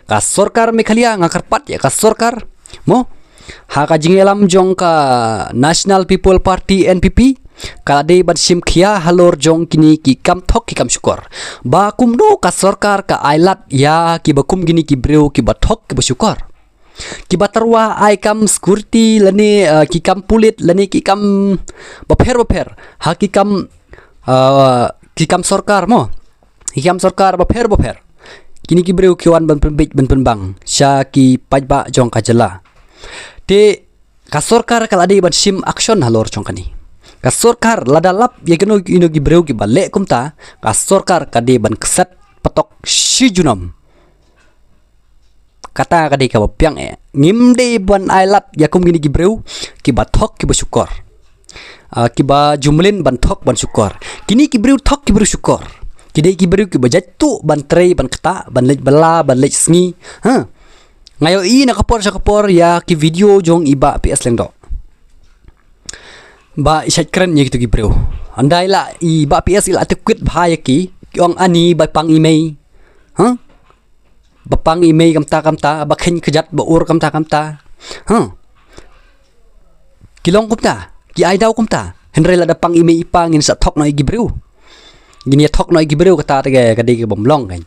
ka sorkar mekhalia ngakarpat ya ka sorkar mo ha ka jingelam jong ka National People Party NPP kalade ban sim khia halor jong kini ki kam thok ki kam syukur ba kumno ka sorkar ka ailat ya ki bakum gini ki Briew ki bathok ki bersyukur ki batarwa ai kam security lani ki kam pulit lani ki kam baper ha ki kam sorkar mo ki kam sorkar baper kini ki Briew kiwan ban penbang sya ki pajba jong ka jela te ka sorkar kalade ban sim action halor jong kani ka sorkar ladalap ya geno ino ki Briew ki balik kumta ka sorkar kade ban kesat patok sijunam kata kade ka bapiang ngimde ban ailat ya kum gini ki Briew ki bathok ki bersyukur ki ba jumlin ban thok ban syukur kini ki Briew thok ki bersyukur kide ki Briew ki bajatu ban trei ban kata ban lej bala ban lej sngi ngayo i nakapor ya ki video jong iba PS lengdo ba isat keren ya gitu ki Briew andai la iba PS ila tekwit bahaya ki ong ani ba pang email bapang email kamta bakhen kejat baur kamta kilong kumta ki ai daw kumta henry la da pang email ipang in sa thok no ki Briew gini thok no ki Briew kata te kade ki bomlong kan